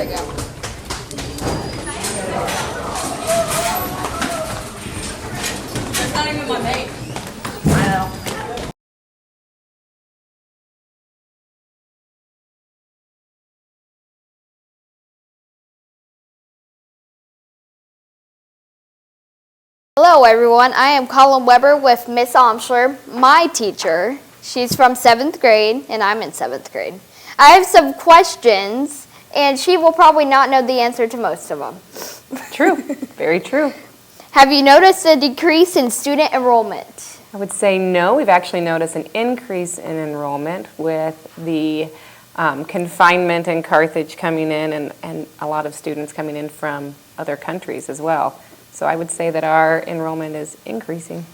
There you go. That's not even my mate. I know. Hello everyone, I am Colin Weber with Miss Omschler, my teacher. She's from 7th grade and I'm in 7th grade. I have some questions and she will probably not know the answer to most of them. True, very true. Have you noticed a decrease in student enrollment? I would say no. We've actually noticed an increase in enrollment with the confinement in Carthage coming in and a lot of students coming in from other countries as well. So I would say that our enrollment is increasing.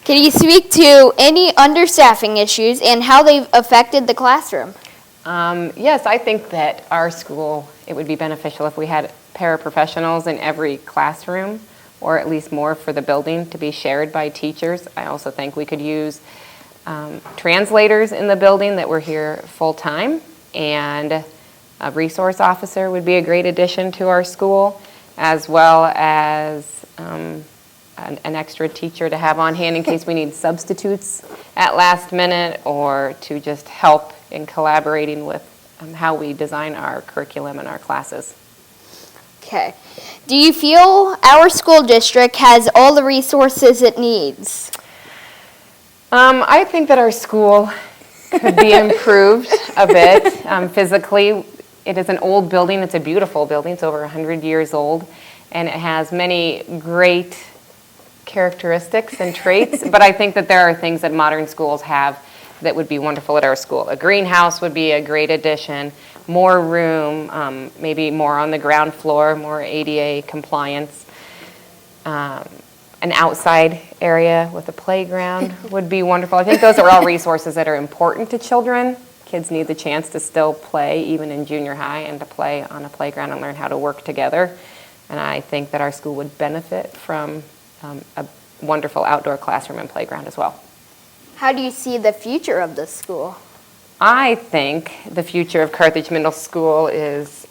Can you speak to any understaffing issues and how they've affected the classroom? Yes, I think that our school, it would be beneficial if we had paraprofessionals in every classroom, or at least more for the building to be shared by teachers. I also think we could use translators in the building that were here full-time, and a resource officer would be a great addition to our school, as well as an extra teacher to have on hand in case we need substitutes at last minute, or to just help in collaborating with how we design our curriculum and our classes. Okay. Do you feel our school district has all the resources it needs? I think that our school could be improved a bit physically. It is an old building. It's a beautiful building. It's over 100 years old, and it has many great characteristics and traits, but I think that there are things that modern schools have that would be wonderful at our school. A greenhouse would be a great addition, more room, maybe more on the ground floor, more ADA compliance. An outside area with a playground would be wonderful. I think those are all resources that are important to children. Kids need the chance to still play, even in junior high, and to play on a playground and learn how to work together. And I think that our school would benefit from a wonderful outdoor classroom and playground as well. How do you see the future of the school? I think the future of Carthage Middle School is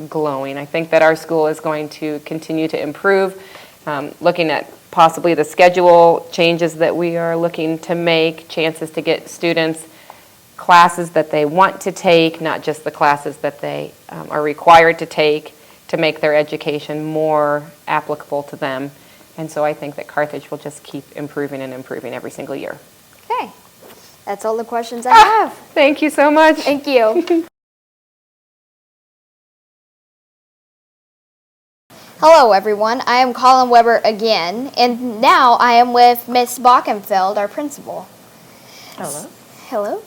glowing. I think that our school is going to continue to improve, looking at possibly the schedule changes that we are looking to make, chances to get students classes that they want to take, not just the classes that they are required to make their education more applicable to them. And so I think that Carthage will just keep improving and improving every single year. Okay. That's all the questions I have. Thank you so much. Thank you. Hello everyone, I am Colin Weber again, and now I am with Miss Bockenfeld, our principal. Hello. Hello.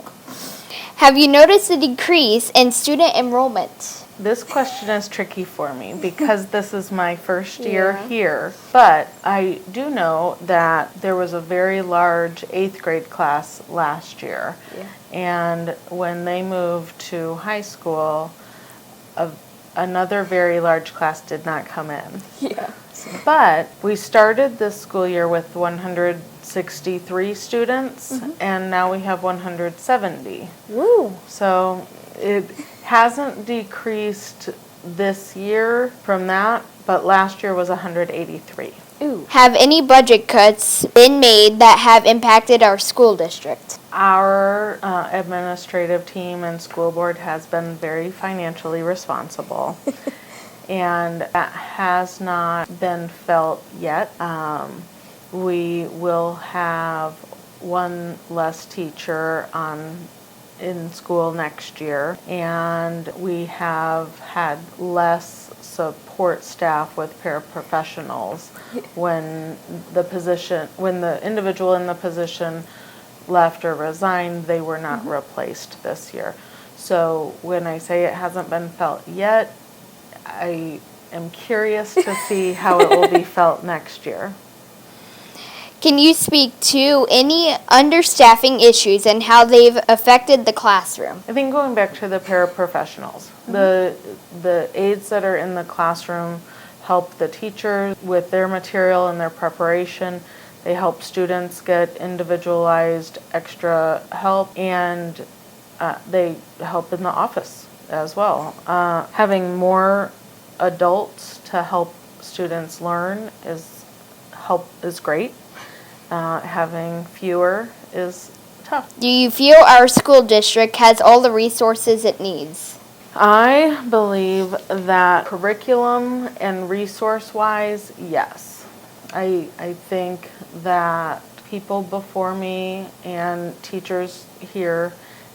Have you noticed a decrease in student enrollment? This question is tricky for me because this is my first year here, but I do know that there was a very large 8th grade class last year, and when they moved to high school, another very large class did not come in. But we started this school year with 163 students, and now we have 170. Woo! So it hasn't decreased this year from that, but last year was 183. Ooh. Have any budget cuts been made that have impacted our school district? Our administrative team and school board has been very financially responsible, and that has not been felt yet. We will have one less teacher in school next year, and we have had less support staff with paraprofessionals when the individual in the position left or resigned, they were not replaced this year. So when I say it hasn't been felt yet, I am curious to see how it will be felt next year. Can you speak to any understaffing issues and how they've affected the classroom? I think going back to the paraprofessionals, the aides that are in the classroom help the teachers with their material and their preparation. They help students get individualized extra help, and they help in the office as well. Having more adults to help students learn is great. Having fewer is tough. Do you feel our school district has all the resources it needs? I believe that curriculum and resource-wise, yes. I think that people before me and teachers here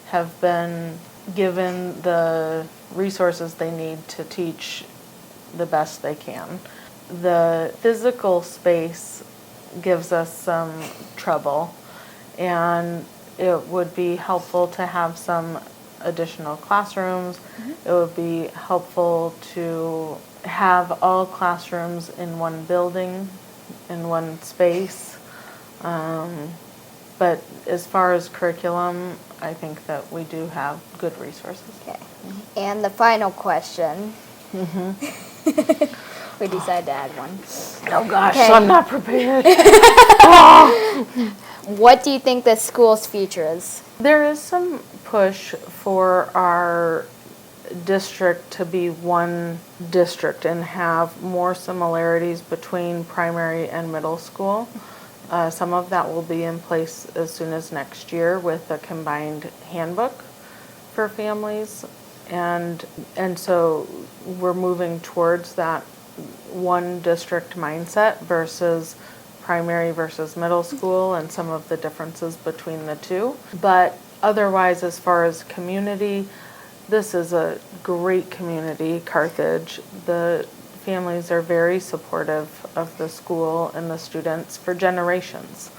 have been given the resources they need to teach the best they can. The physical space gives us some trouble, and it would be helpful to have some additional classrooms. It would be helpful to have all classrooms in one building, in one space. But as far as curriculum, I think that we do have good resources. Okay. And the final question. We decided to add one. Oh gosh, Okay. I'm not prepared. What do you think the school's future is? There is some push for our district to be one district and have more similarities between primary and middle school. Some of that will be in place as soon as next year with a combined handbook for families. And so we're moving towards that one district mindset versus primary versus middle school and some of the differences between the two. But otherwise, as far as community, this is a great community, Carthage. The families are very supportive of the school and the students for generations.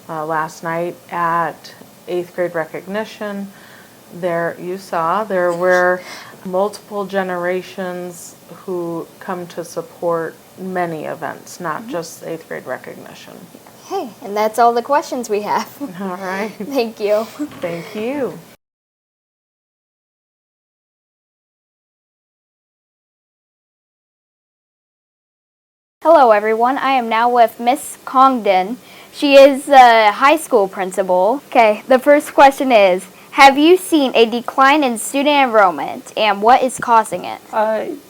Last night at 8th grade recognition, there were multiple generations who come to support many events, not just 8th grade recognition. Hey, and that's all the questions we have. All right. Thank you. Thank you. Hello, everyone. I am now with Miss Congdon. She is the high school principal. Okay, the first question is, have you seen a decline in student enrollment, and what is causing it?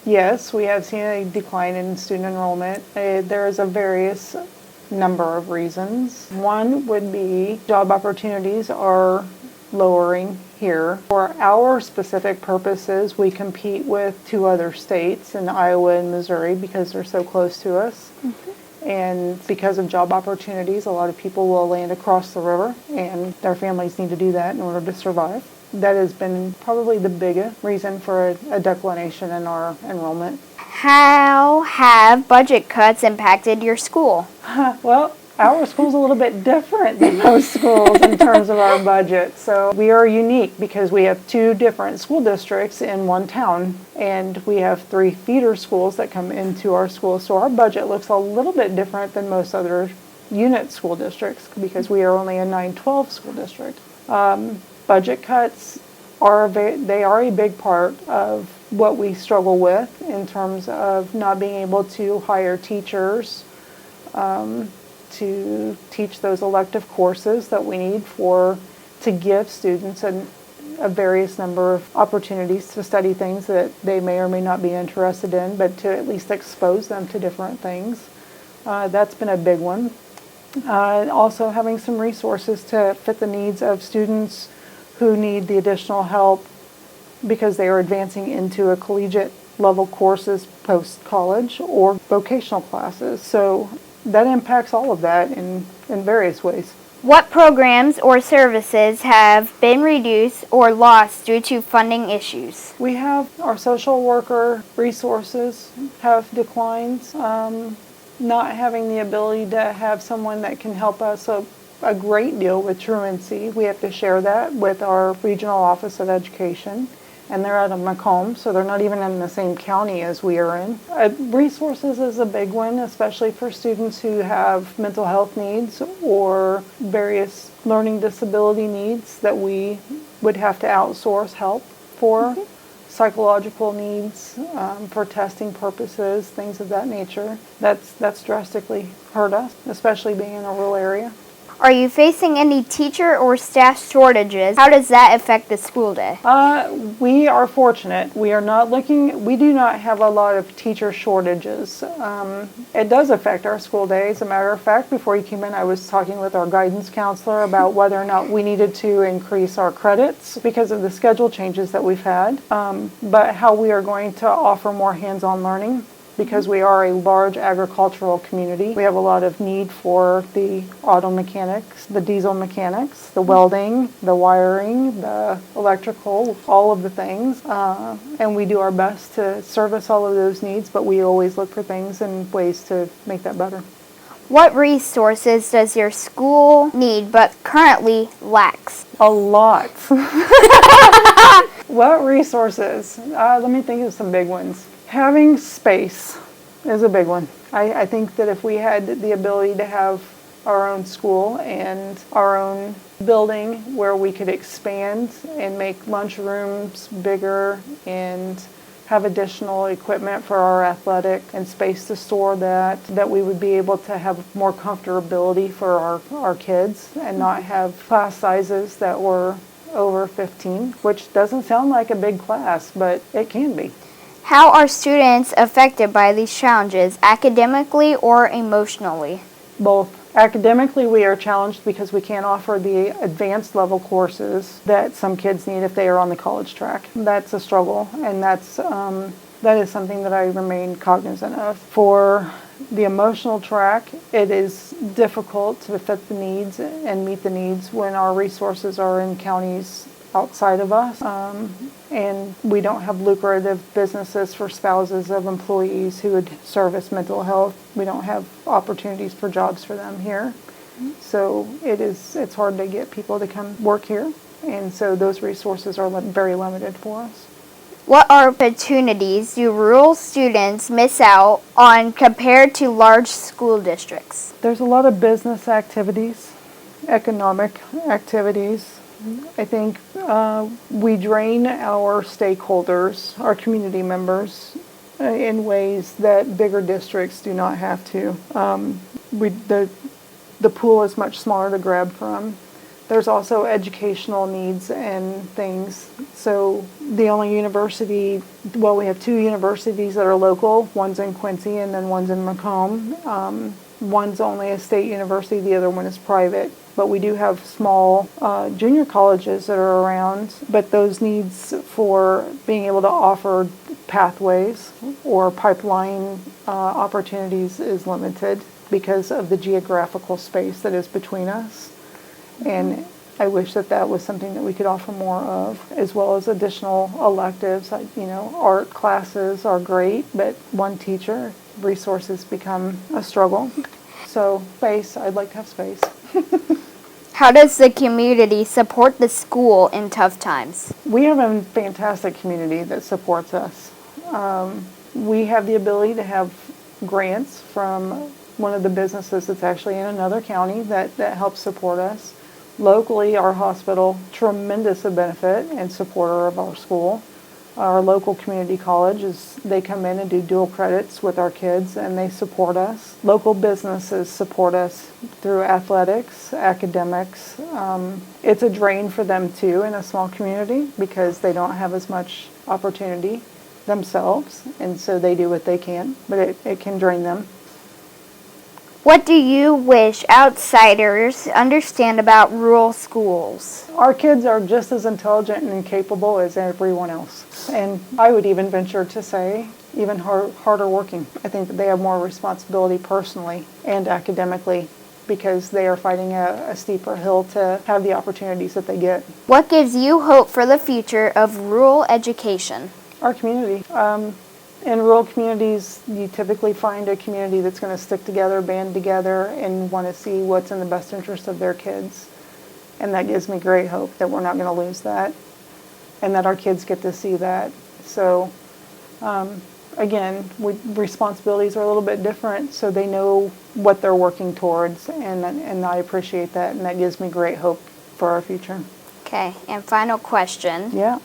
Yes, we have seen a decline in student enrollment. There is a various number of reasons. One would be job opportunities are lowering here. For our specific purposes, we compete with 2 other states in Iowa and Missouri because they're so close to us. And because of job opportunities, a lot of people will land across the river, and their families need to do that in order to survive. That has been probably the biggest reason for a declination in our enrollment. How have budget cuts impacted your school? Well, our school's a little bit different than most schools in terms of our budget. So we are unique because we have 2 different school districts in one town, and we have 3 feeder schools that come into our school. So our budget looks a little bit different than most other unit school districts because we are only a 9-12 school district. Budget cuts are a big part of what we struggle with in terms of not being able to hire teachers to teach those elective courses that we need to give students a various number of opportunities to study things that they may or may not be interested in, but to at least expose them to different things. That's been a big one. Also having some resources to fit the needs of students who need the additional help because they are advancing into a collegiate level courses post-college or vocational classes. So that impacts all of that in various ways. What programs or services have been reduced or lost due to funding issues? We have our social worker resources have declined. Not having the ability to have someone that can help us a great deal with truancy. We have to share that with our regional office of education, and they're out of Macomb, so they're not even in the same county as we are in. Resources is a big one, especially for students who have mental health needs or various learning disability needs that we would have to outsource help for. Psychological needs for testing purposes, things of that nature. That's drastically hurt us, especially being in a rural area. Are you facing any teacher or staff shortages? How does that affect the school day? We are fortunate. We do not have a lot of teacher shortages. It does affect our school day. As a matter of fact, before you came in, I was talking with our guidance counselor about whether or not we needed to increase our credits because of the schedule changes that we've had, but how we are going to offer more hands-on learning. Because we are a large agricultural community, we have a lot of need for the auto mechanics, the diesel mechanics, the welding, the wiring, the electrical, all of the things. And we do our best to service all of those needs, but we always look for things and ways to make that better. What resources does your school need but currently lacks? A lot. What resources? Let me think of some big ones. Having space is a big one. I think that if we had the ability to have our own school and our own building where we could expand and make lunchrooms bigger and have additional equipment for our athletic and space to store that we would be able to have more comfortability for our kids and not have class sizes that were over 15, which doesn't sound like a big class, but it can be. How are students affected by these challenges, academically or emotionally? Both. Academically, we are challenged because we can't offer the advanced level courses that some kids need if they are on the college track. That's a struggle, and that is something that I remain cognizant of. For the emotional track, it is difficult to fit the needs and meet the needs when our resources are in counties outside of us. And we don't have lucrative businesses for spouses of employees who would service mental health. We don't have opportunities for jobs for them here. So it's hard to get people to come work here. And so those resources are very limited for us. What opportunities do rural students miss out on compared to large school districts? There's a lot of business activities, economic activities. I think we drain our stakeholders, our community members, in ways that bigger districts do not have to. The pool is much smaller to grab from. There's also educational needs and things. So the only university, well, we have two universities that are local. One's in Quincy and then one's in Macomb. One's only a state university, the other one is private. But we do have small junior colleges that are around, but those needs for being able to offer pathways or pipeline opportunities is limited because of the geographical space that is between us. And I wish that was something that we could offer more of, as well as additional electives. Art classes are great, but one teacher, resources become a struggle. So space, I'd like to have space. How does the community support the school in tough times? We have a fantastic community that supports us. We have the ability to have grants from one of the businesses that's actually in another county that helps support us. Locally, our hospital, tremendous benefit and supporter of our school. Our local community college, they come in and do dual credits with our kids and they support us. Local businesses support us through athletics, academics. It's a drain for them too in a small community because they don't have as much opportunity themselves, and so they do what they can, but it can drain them. What do you wish outsiders understand about rural schools? Our kids are just as intelligent and capable as everyone else. And I would even venture to say even harder working. I think that they have more responsibility personally and academically because they are fighting a steeper hill to have the opportunities that they get. What gives you hope for the future of rural education? Our community. In rural communities, you typically find a community that's going to stick together, band together, and want to see what's in the best interest of their kids. And that gives me great hope that we're not going to lose that and that our kids get to see that. So, again, responsibilities are a little bit different, so they know what they're working towards, and I appreciate that, and that gives me great hope for our future. Okay, and final question. Yeah.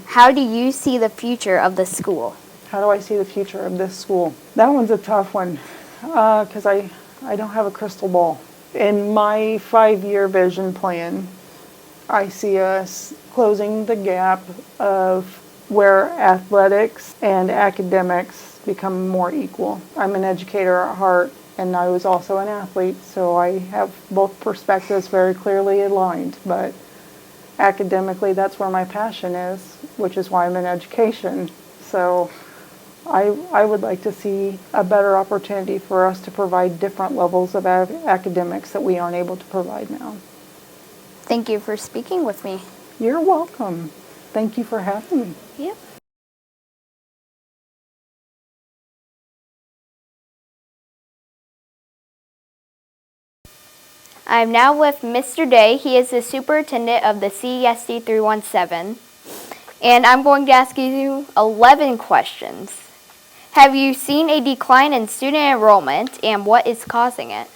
How do you see the future of the school? How do I see the future of this school? That one's a tough one because I don't have a crystal ball. in my 5-year vision plan, I see us closing the gap of where athletics and academics become more equal. I'm an educator at heart, and I was also an athlete, so I have both perspectives very clearly aligned. But academically, that's where my passion is, which is why I'm in education. So I would like to see a better opportunity for us to provide different levels of academics that we aren't able to provide now. Thank you for speaking with me. You're welcome. Thank you for having me. Yep. I'm now with Mr. Day. He is the superintendent of the CESD 317. And I'm going to ask you 11 questions. Have you seen a decline in student enrollment, and what is causing it?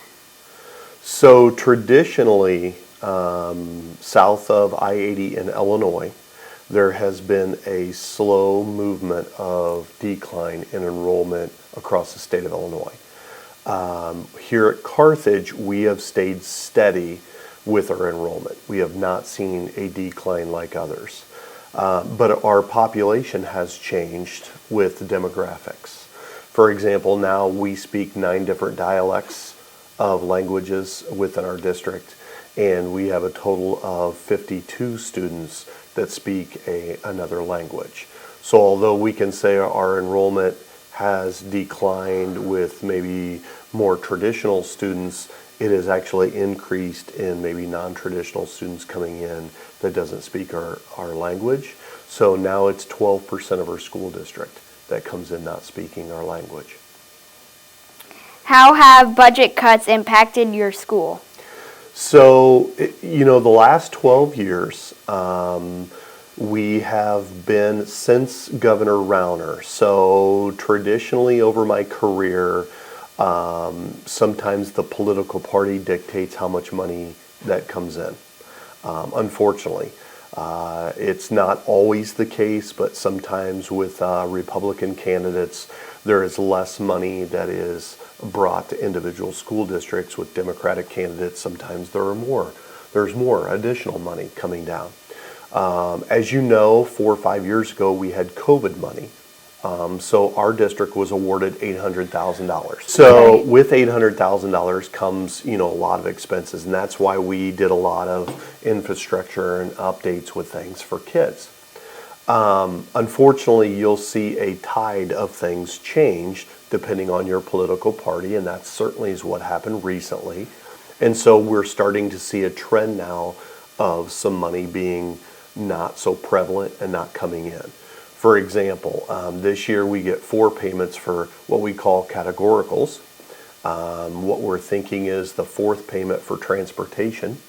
So traditionally, south of I-80 in Illinois, there has been a slow movement of decline in enrollment across the state of Illinois. Here at Carthage, we have stayed steady with our enrollment. We have not seen a decline like others. But our population has changed with demographics. For example, now we speak 9 different dialects of languages within our district, and we have a total of 52 students that speak another language. So although we can say our enrollment has declined with maybe more traditional students, it has actually increased in maybe non-traditional students coming in that doesn't speak our language. So now it's 12% of our school district that comes in not speaking our language. How have budget cuts impacted your school? So, the last 12 years, we have been since Governor Rauner. So traditionally over my career, sometimes the political party dictates how much money that comes in. Unfortunately, it's not always the case, but sometimes with Republican candidates, there is less money that is brought to individual school districts. With Democratic candidates, sometimes there's more additional money coming down. As you know, 4 or 5 years ago, we had COVID money. So our district was awarded $800,000. So with $800,000 comes, a lot of expenses, and that's why we did a lot of infrastructure and updates with things for kids. Unfortunately, you'll see a tide of things change depending on your political party, and that certainly is what happened recently. And so we're starting to see a trend now of some money being not so prevalent and not coming in. For example, this year we get 4 payments for what we call categoricals. What we're thinking is the 4th payment for transportation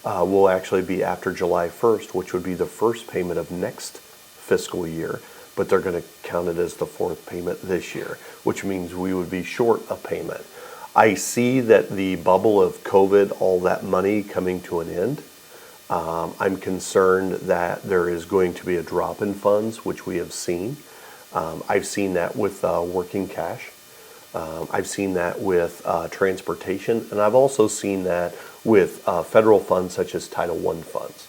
will actually be after July 1st, which would be the first payment of next fiscal year, but they're going to count it as the 4th payment this year, which means we would be short a payment. I see that the bubble of COVID, all that money coming to an end. I'm concerned that there is going to be a drop in funds, which we have seen. I've seen that with working cash. I've seen that with transportation, and I've also seen that with federal funds such as Title I funds.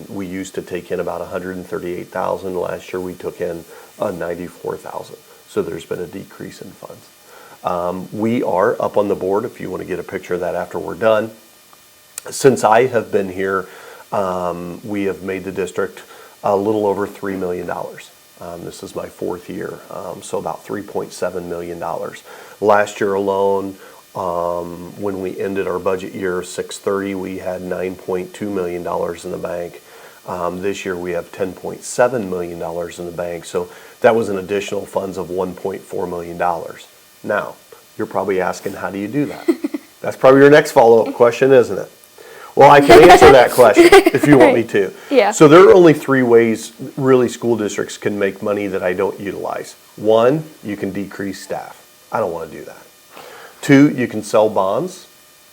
We used to take in about $138,000. Last year we took in $94,000. So there's been a decrease in funds. We are up on the board, if you want to get a picture of that after we're done. Since I have been here, we have made the district a little over $3 million. This is my 4th year, so about $3.7 million. Last year alone, when we ended our budget year 6/30, we had $9.2 million in the bank. This year we have $10.7 million in the bank, so that was an additional funds of $1.4 million. Now, you're probably asking, how do you do that? That's probably your next follow-up question, isn't it? Well, I can answer that question if you want me to. Yeah. So there are only 3 ways really school districts can make money that I don't utilize. 1, you can decrease staff. I don't want to do that. 2, you can sell bonds.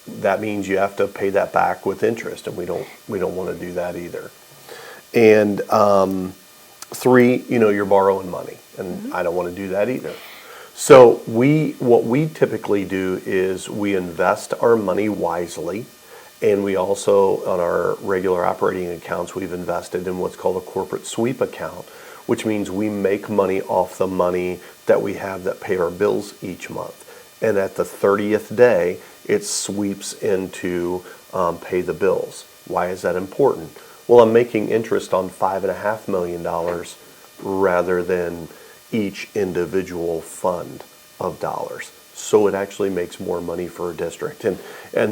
That means you have to pay that back with interest, and we don't want to do that either. And 3, you're borrowing money, and I don't want to do that either. So what we typically do is we invest our money wisely, and we also, on our regular operating accounts, we've invested in what's called a corporate sweep account, which means we make money off the money that we have that pay our bills each month. And at the 30th day, it sweeps into pay the bills. Why is that important? Well, I'm making interest on $5.5 million rather than each individual fund of dollars. So it actually makes more money for a district. And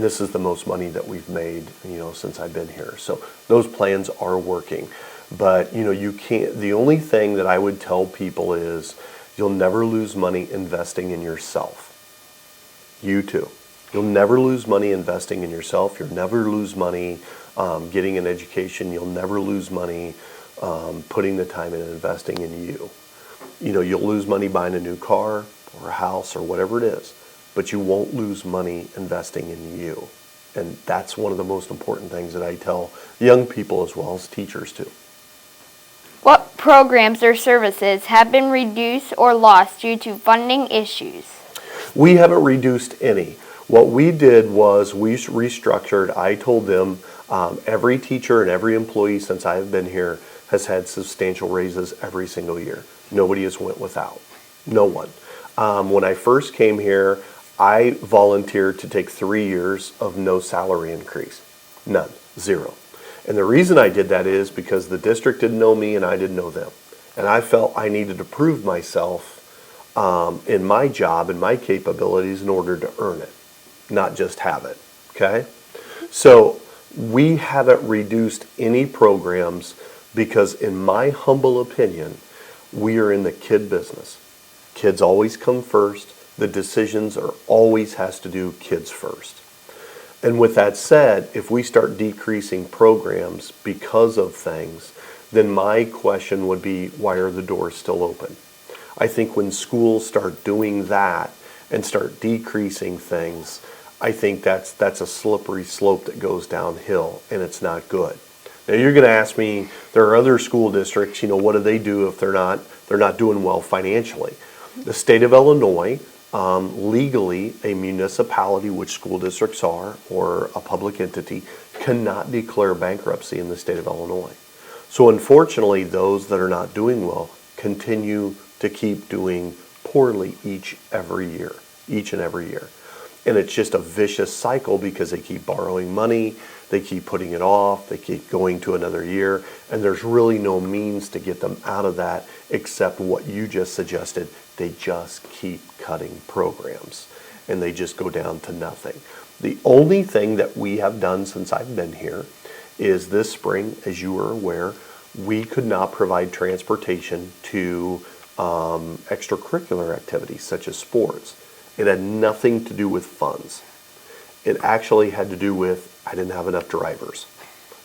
this is the most money that we've made, since I've been here. So those plans are working. But, you can't, the only thing that I would tell people is you'll never lose money investing in yourself. You too. You'll never lose money investing in yourself. You'll never lose money getting an education. You'll never lose money putting the time in investing in you. You'll lose money buying a new car or a house or whatever it is, but you won't lose money investing in you. And that's one of the most important things that I tell young people as well as teachers too. What programs or services have been reduced or lost due to funding issues? We haven't reduced any. What we did was we restructured. I told them every teacher and every employee since I've been here has had substantial raises every single year. Nobody has went without. No one. When I first came here, I volunteered to take 3 years of no salary increase. None. Zero. And the reason I did that is because the district didn't know me and I didn't know them. And I felt I needed to prove myself in my job and my capabilities in order to earn it, not just have it. Okay? So we haven't reduced any programs because, in my humble opinion, we are in the kid business. Kids always come first. The decisions are always has to do kids first. And with that said, if we start decreasing programs because of things, then my question would be, why are the doors still open? I think when schools start doing that and start decreasing things, I think that's a slippery slope that goes downhill, and it's not good. Now you're going to ask me, there are other school districts, what do they do if they're not doing well financially? The state of Illinois, legally, a municipality, which school districts are, or a public entity, cannot declare bankruptcy in the state of Illinois. So unfortunately, those that are not doing well continue to keep doing poorly each and every year. And it's just a vicious cycle because they keep borrowing money, they keep putting it off, they keep going to another year, and there's really no means to get them out of that except what you just suggested. They just keep cutting programs and they just go down to nothing. The only thing that we have done since I've been here is this spring, as you are aware, we could not provide transportation to extracurricular activities such as sports. It had nothing to do with funds. It actually had to do with I didn't have enough drivers.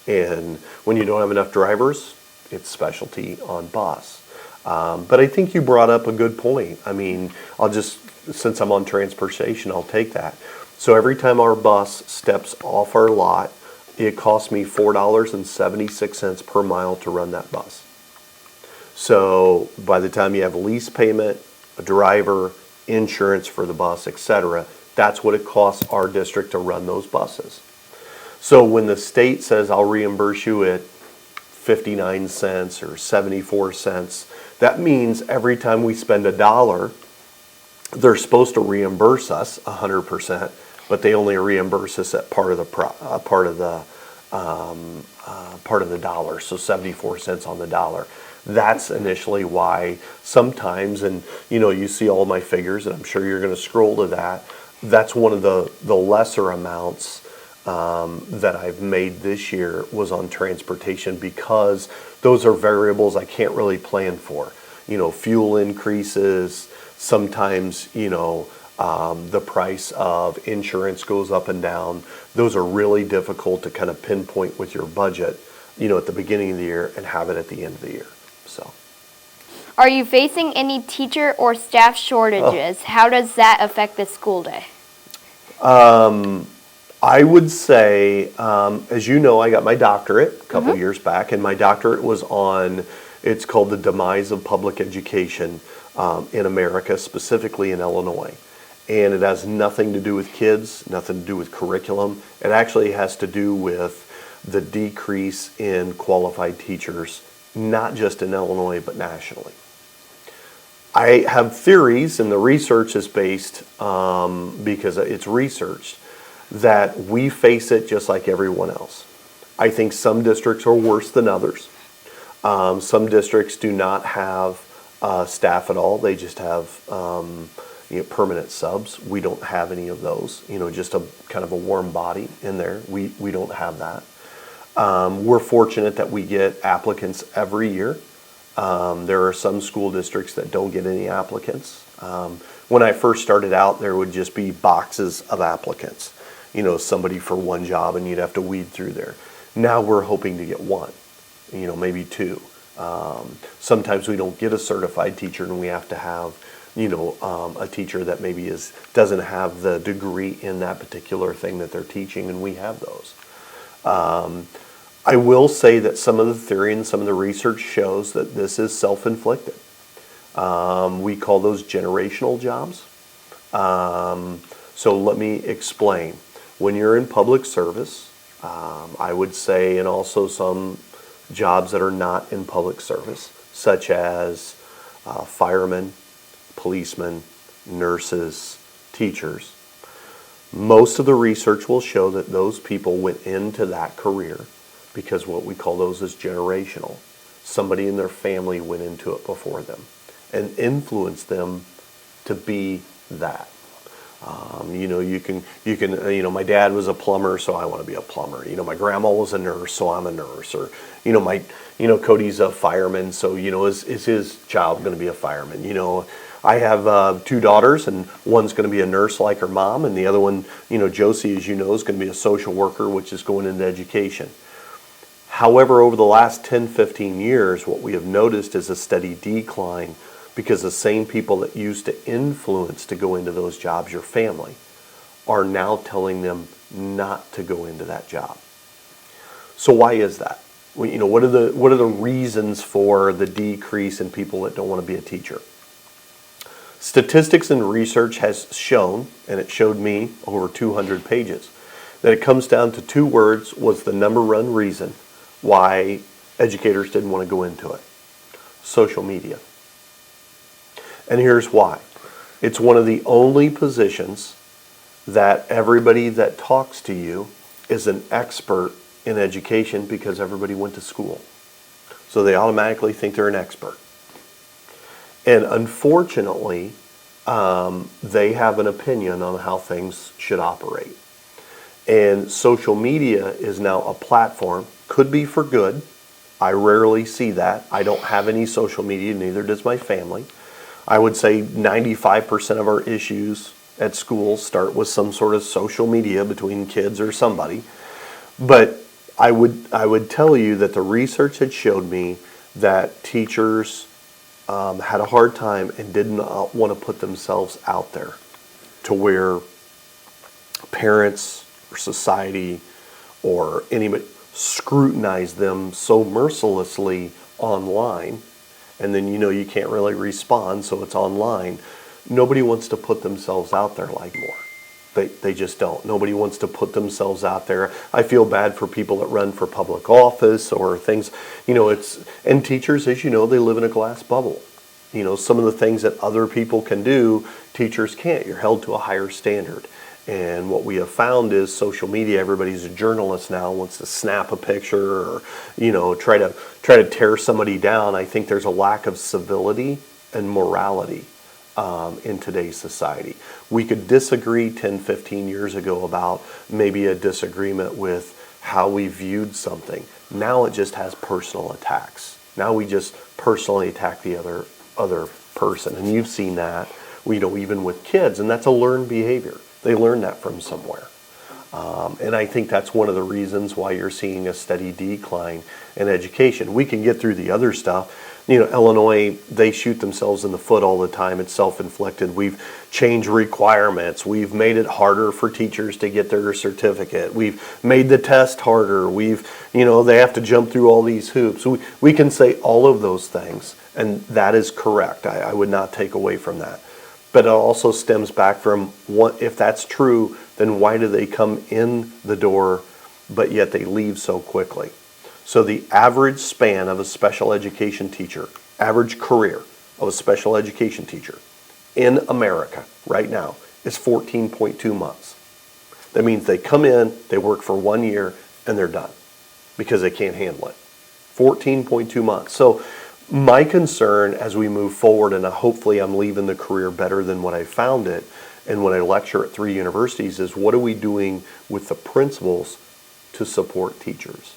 And when you don't have enough drivers, it's specialty on bus. But I think you brought up a good point. I mean, since I'm on transportation, I'll take that. So every time our bus steps off our lot, it costs me $4.76 per mile to run that bus. So by the time you have a lease payment, a driver, insurance for the bus, etc., that's what it costs our district to run those buses. So when the state says I'll reimburse you at 59 cents or 74 cents, that means every time we spend $1, they're supposed to reimburse us 100%, but they only reimburse us at part of the dollar, so 74 cents on the dollar. That's initially why sometimes, and you see all my figures, and I'm sure you're going to scroll to that. That's one of the lesser amounts that I've made this year was on transportation because those are variables I can't really plan for. Fuel increases, sometimes, the price of insurance goes up and down. Those are really difficult to kind of pinpoint with your budget, at the beginning of the year and have it at the end of the year. So, Are you facing any teacher or staff shortages? How does that affect the school day? I would say, as you know, I got my doctorate a couple years back, and my doctorate was on It's called The Demise of Public Education in America, specifically in Illinois. And it has nothing to do with kids, nothing to do with curriculum. It actually has to do with the decrease in qualified teachers, not just in Illinois, but nationally. I have theories, and the research is based, because it's researched, that we face it just like everyone else. I think some districts are worse than others. Some districts do not have staff at all. They just have permanent subs. We don't have any of those. Just a kind of a warm body in there. We don't have that. We're fortunate that we get applicants every year. There are some school districts that don't get any applicants. When I first started out, there would just be boxes of applicants. Somebody for one job, and you'd have to weed through there. Now we're hoping to get one, maybe two. Sometimes we don't get a certified teacher, and we have to have, a teacher that maybe doesn't have the degree in that particular thing that they're teaching, and we have those. I will say that some of the theory and some of the research shows that this is self-inflicted. We call those generational jobs. So let me explain. When you're in public service, I would say, and also some jobs that are not in public service, such as firemen, policemen, nurses, teachers, most of the research will show that those people went into that career because what we call those is generational. Somebody in their family went into it before them and influenced them to be that. My dad was a plumber, so I want to be a plumber. My grandma was a nurse, so I'm a nurse. Or, Cody's a fireman, so, is his child going to be a fireman? I have 2 daughters, and one's going to be a nurse like her mom, and the other one, Josie, as you know, is going to be a social worker, which is going into education. However, over the last 10, 15 years, what we have noticed is a steady decline because the same people that used to influence to go into those jobs, your family, are now telling them not to go into that job. So why is that? What are the reasons for the decrease in people that don't want to be a teacher? Statistics and research has shown, and it showed me over 200 pages, that it comes down to 2 words was the number one reason why educators didn't want to go into it. Social media. And here's why. It's one of the only positions that everybody that talks to you is an expert in education because everybody went to school. So they automatically think they're an expert. And unfortunately, they have an opinion on how things should operate. And social media is now a platform, could be for good. I rarely see that. I don't have any social media, neither does my family. I would say 95% of our issues at school start with some sort of social media between kids or somebody. But I would tell you that the research had showed me that teachers had a hard time and did not want to put themselves out there to where parents or society or anybody scrutinize them so mercilessly online, and then you can't really respond, so it's online. Nobody wants to put themselves out there like more. They just don't. Nobody wants to put themselves out there. I feel bad for people that run for public office or things. And teachers, as you know, they live in a glass bubble. Some of the things that other people can do, teachers can't. You're held to a higher standard. And what we have found is social media, everybody's a journalist now, wants to snap a picture or, try to tear somebody down. I think there's a lack of civility and morality in today's society. We could disagree 10, 15 years ago about maybe a disagreement with how we viewed something. Now it just has personal attacks. Now we just personally attack the other person. And you've seen that, even with kids, and that's a learned behavior. They learn that from somewhere. And I think that's one of the reasons why you're seeing a steady decline in education. We can get through the other stuff. You know, Illinois, they shoot themselves in the foot all the time. It's self-inflicted. We've changed requirements. We've made it harder for teachers to get their certificate. We've made the test harder. They have to jump through all these hoops. We can say all of those things, and that is correct. I would not take away from that. But it also stems back from, if that's true, then why do they come in the door, but yet they leave so quickly? So the average span of a special education teacher, average career of a special education teacher in America right now is 14.2 months. That means they come in, they work for 1 year, and they're done because they can't handle it. 14.2 months. So my concern as we move forward, and hopefully I'm leaving the career better than when I found it, and when I lecture at 3 universities, is what are we doing with the principals to support teachers?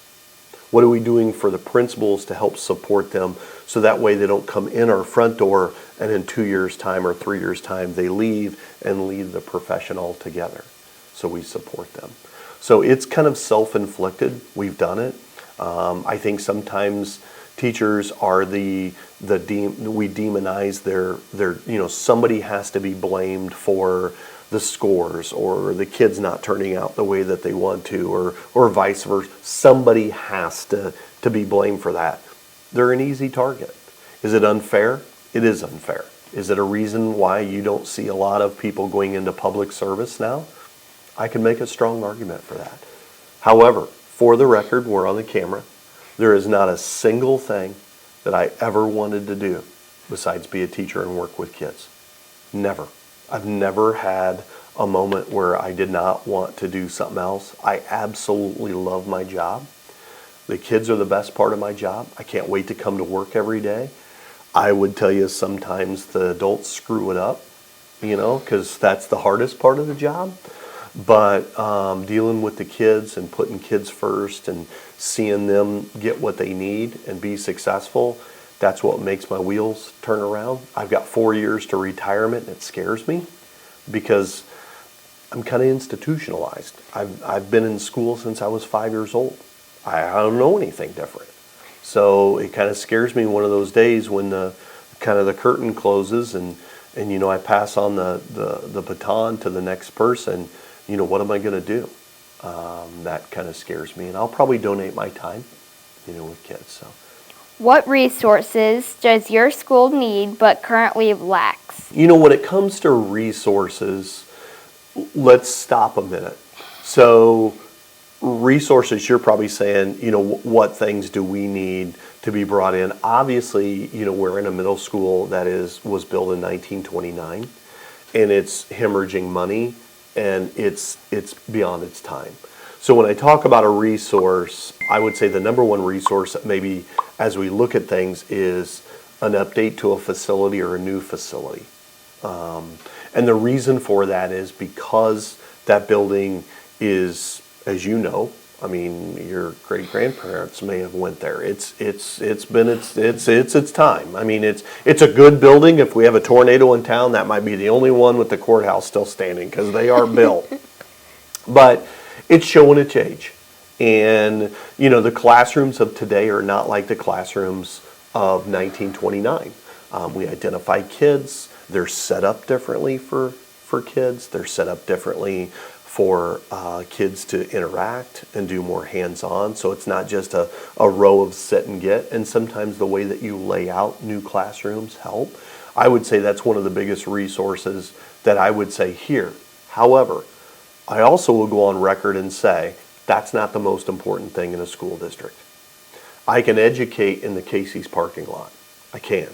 What are we doing for the principals to help support them so that way they don't come in our front door and in 2 years' time or 3 years' time they leave and leave the profession altogether? So we support them. So it's kind of self-inflicted. We've done it. I think sometimes teachers are we demonize their somebody has to be blamed for the scores or the kids not turning out the way that they want to or vice versa. Somebody has to be blamed for that. They're an easy target. Is it unfair? It is unfair. Is it a reason why you don't see a lot of people going into public service now? I can make a strong argument for that. However, for the record, we're on the camera. There is not a single thing that I ever wanted to do besides be a teacher and work with kids. Never. I've never had a moment where I did not want to do something else. I absolutely love my job. The kids are the best part of my job. I can't wait to come to work every day. I would tell you sometimes the adults screw it up, because that's the hardest part of the job. But dealing with the kids and putting kids first and seeing them get what they need and be successful, that's what makes my wheels turn around. I've got 4 years to retirement, and it scares me because I'm kind of institutionalized. I've been in school since I was 5 years old. I don't know anything different. So it kind of scares me one of those days when the curtain closes and I pass on the baton to the next person. What am I going to do? That kind of scares me, and I'll probably donate my time, with kids. So, What resources does your school need but currently lacks? when it comes to resources, let's stop a minute. So, resources, you're probably saying, what things do we need to be brought in? Obviously, we're in a middle school that was built in 1929, and it's hemorrhaging money. And it's beyond its time. So when I talk about a resource, I would say the number one resource that maybe as we look at things is an update to a facility or a new facility. And the reason for that is because that building is, as you know, your great-grandparents may have went there. It's been its time. It's a good building. If we have a tornado in town, that might be the only one with the courthouse still standing because they are built. But it's showing its age. And, the classrooms of today are not like the classrooms of 1929. We identify kids. They're set up differently for kids. They're set up differently for kids to interact and do more hands-on. So it's not just a row of sit and get. And sometimes the way that you lay out new classrooms help. I would say that's one of the biggest resources that I would say here. However, I also will go on record and say that's not the most important thing in a school district. I can educate in the Casey's parking lot. I can.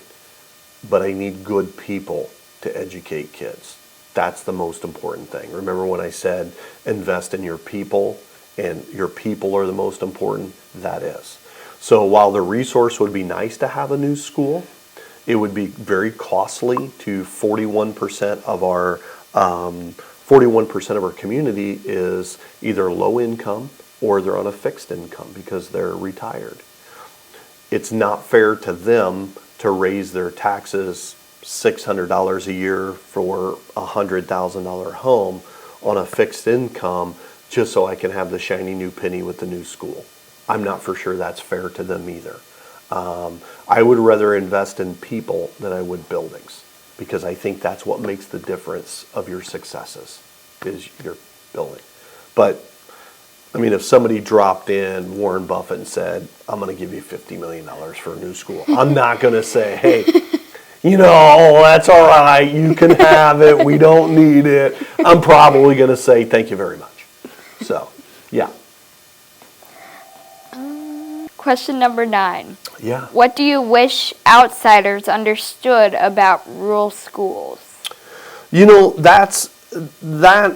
But I need good people to educate kids. That's the most important thing. Remember when I said invest in your people, and your people are the most important? That is. So while the resource would be nice to have a new school, it would be very costly to 41% of our 41% of our community is either low income or they're on a fixed income because they're retired. It's not fair to them to raise their taxes $600 a year for a $100,000 home on a fixed income just so I can have the shiny new penny with the new school. I'm not for sure that's fair to them either. I would rather invest in people than I would buildings, because I think that's what makes the difference of your successes, is your building. But, I mean, if somebody dropped in Warren Buffett and said, I'm going to give you $50 million for a new school, I'm not going to say, hey, you know, that's all right, you can have it, we don't need it. I'm probably going to say, thank you very much. So, yeah. Question number 9. Yeah. What do you wish outsiders understood about rural schools? You know, that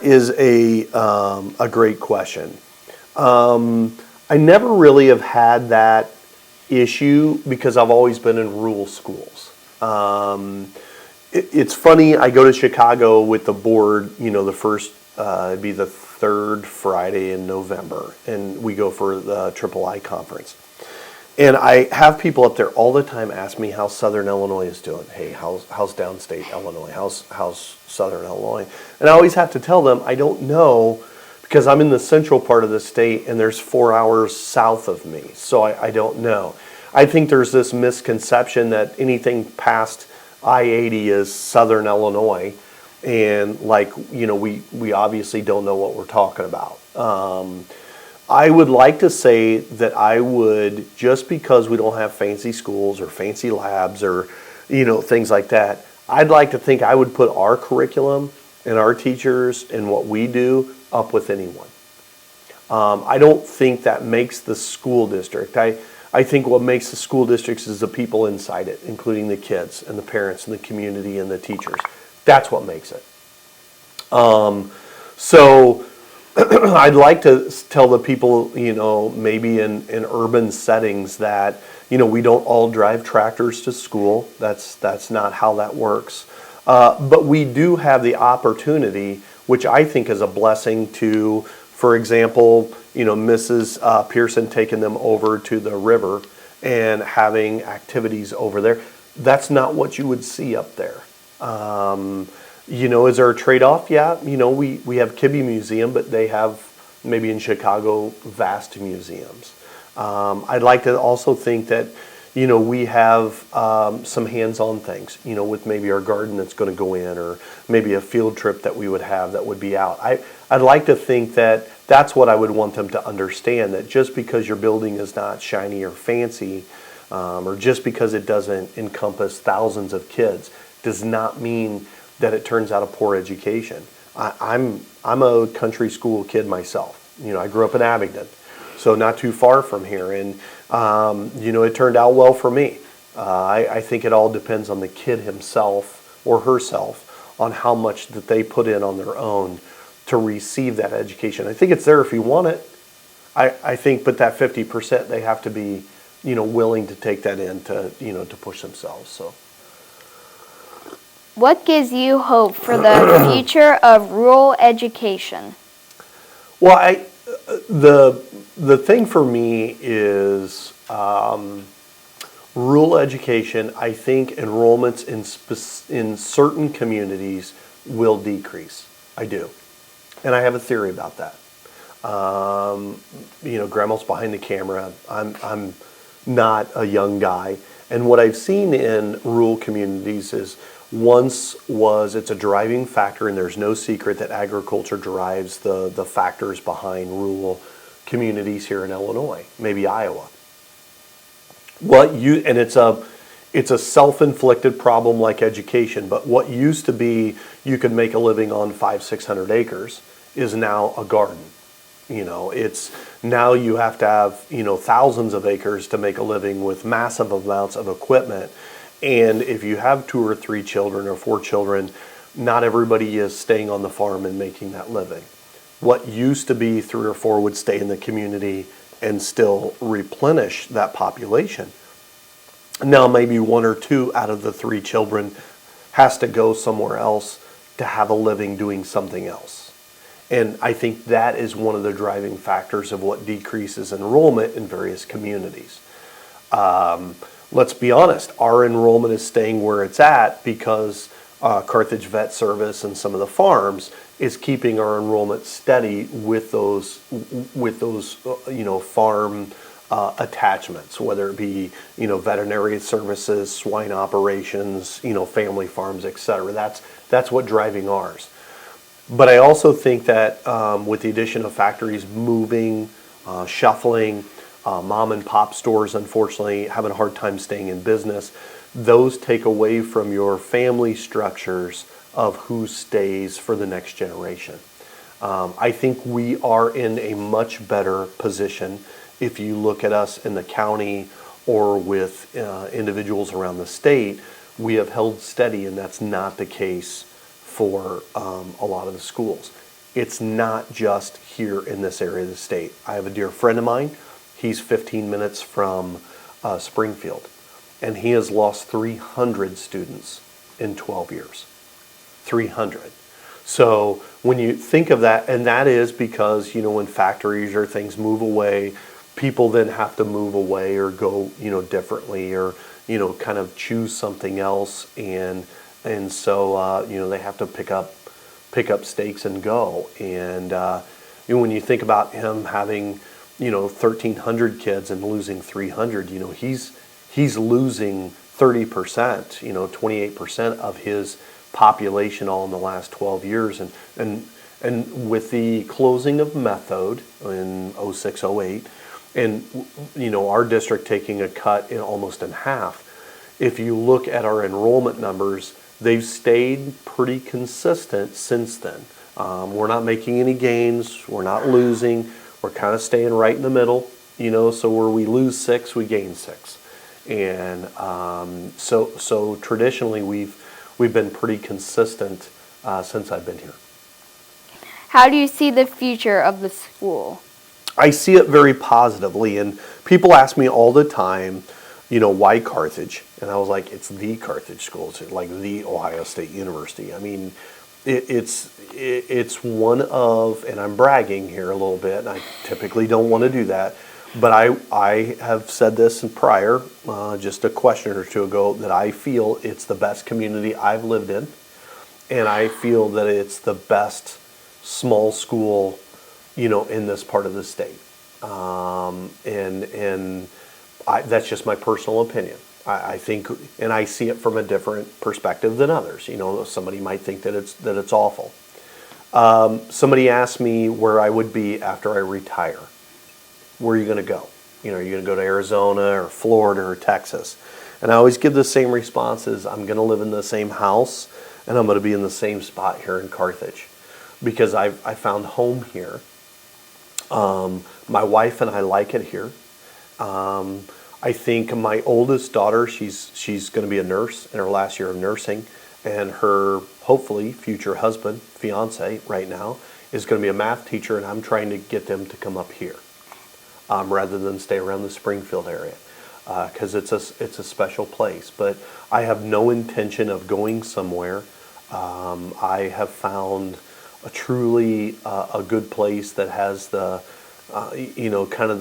is a great question. I never really have had that issue because I've always been in rural schools. It's funny, I go to Chicago with the board, you know, the first, it'd be the third Friday in November, and we go for the Triple I conference. And I have people up there all the time ask me how Southern Illinois is doing. Hey, how's downstate Illinois? How's Southern Illinois? And I always have to tell them I don't know, because I'm in the central part of the state and there's 4 hours south of me. So I don't know. I think there's this misconception that anything past I-80 is Southern Illinois. And like, you know, we obviously don't know what we're talking about. I would like to say that I would, just because we don't have fancy schools or fancy labs or, you know, things like that, I'd like to think I would put our curriculum and our teachers and what we do up with anyone. I don't think that makes the school district. I think what makes the school districts is the people inside it, including the kids and the parents and the community and the teachers. That's what makes it. So I'd like to tell the people, you know, maybe in urban settings that, you know, we don't all drive tractors to school. That's not how that works. But we do have the opportunity, which I think is a blessing, to, for example, you know, Mrs. Pearson taking them over to the river and having activities over there. That's not what you would see up there. You know, is there a trade-off? Yeah, you know, we have Kibbe Museum, but they have, maybe in Chicago, vast museums. I'd like to also think that, you know, we have some hands-on things, you know, with maybe our garden that's going to go in, or maybe a field trip that we would have that would be out. I'd like to think that that's what I would want them to understand, that just because your building is not shiny or fancy, or just because it doesn't encompass thousands of kids, does not mean that it turns out a poor education. I'm a country school kid myself. You know, I grew up in Abingdon, so not too far from here, and you know, it turned out well for me. I think it all depends on the kid himself or herself on how much that they put in on their own to receive that education. I think it's there if you want it. I think, but that 50%, they have to be, you know, willing to take that in to, you know, to push themselves. So. What gives you hope for the future of rural education? Well, the thing for me is rural education. I think enrollments in certain communities will decrease. I do, and I have a theory about that. You know, Grandma's behind the camera. I'm not a young guy, and what I've seen in rural communities is, it's a driving factor, and there's no secret that agriculture drives the factors behind rural communities here in Illinois, maybe Iowa. It's a self-inflicted problem like education, but what used to be you could make a living on 500-600 acres is now a garden. You know, it's now you have to have, you know, thousands of acres to make a living with massive amounts of equipment. And if you have 2 or 3 children or 4 children, not everybody is staying on the farm and making that living. What used to be 3 or 4 would stay in the community and still replenish that population. Now maybe 1 or 2 out of the 3 children has to go somewhere else to have a living doing something else. And I think that is one of the driving factors of what decreases enrollment in various communities. Let's be honest, our enrollment is staying where it's at because Carthage Vet Service and some of the farms is keeping our enrollment steady with those farm attachments, whether it be veterinary services, swine operations, family farms, etc. That's what driving ours. But I also think that with the addition of factories moving, shuffling, mom and pop stores unfortunately having a hard time staying in business, those take away from your family structures of who stays for the next generation. I think we are in a much better position if you look at us in the county or with individuals around the state. We have held steady, and that's not the case for a lot of the schools. It's not just here in this area of the state. I have a dear friend of mine. He's 15 minutes from Springfield, and he has lost 300 students in 12 years. 300. So when you think of that, and that is because, when factories or things move away, people then have to move away or go, differently, or, kind of choose something else. And so, they have to pick up stakes and go. And, when you think about him having, 1,300 kids and losing 300, he's losing 30%, 28% of his population all in the last 12 years. And with the closing of Methode in 06, 08, and, our district taking a cut almost in half, if you look at our enrollment numbers, they've stayed pretty consistent since then. We're not making any gains. We're not losing. We're kind of staying right in the middle, so where we lose 6, we gain 6. And so traditionally we've been pretty consistent since I've been here. How do you see the future of the school? I see it very positively, and people ask me all the time, why Carthage? And I was like, it's the Carthage School. It's like the Ohio State University. I mean, it's one of, and I'm bragging here a little bit, and I typically don't want to do that, but I have said this in prior, just a question or two ago, that I feel it's the best community I've lived in, and I feel that it's the best small school, in this part of the state. That's just my personal opinion. I think, and I see it from a different perspective than others. Somebody might think that it's awful. Somebody asked me where I would be after I retire. Where are you going to go? Are you going to go to Arizona or Florida or Texas? And I always give the same responses. I'm going to live in the same house, and I'm going to be in the same spot here in Carthage, because I found home here. My wife and I like it here. I think my oldest daughter, she's going to be a nurse in her last year of nursing, and her hopefully future husband, fiance right now, is going to be a math teacher, and I'm trying to get them to come up here rather than stay around the Springfield area, because it's a special place. But I have no intention of going somewhere. I have found a truly a good place that has the kind of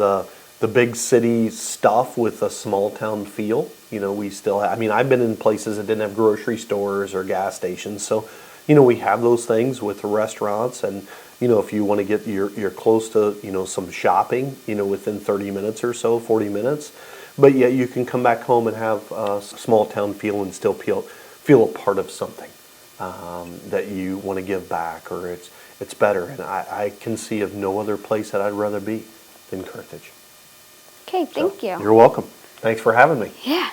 the big city stuff with a small town feel. We still have, I've been in places that didn't have grocery stores or gas stations, so we have those things with the restaurants, and if you want to get you're close to some shopping within 30 minutes or so, 40 minutes, but yet you can come back home and have a small town feel and still feel a part of something that you want to give back, or it's better. And I can see of no other place that I'd rather be than Carthage. Okay, thank you. You're welcome. Thanks for having me. Yeah.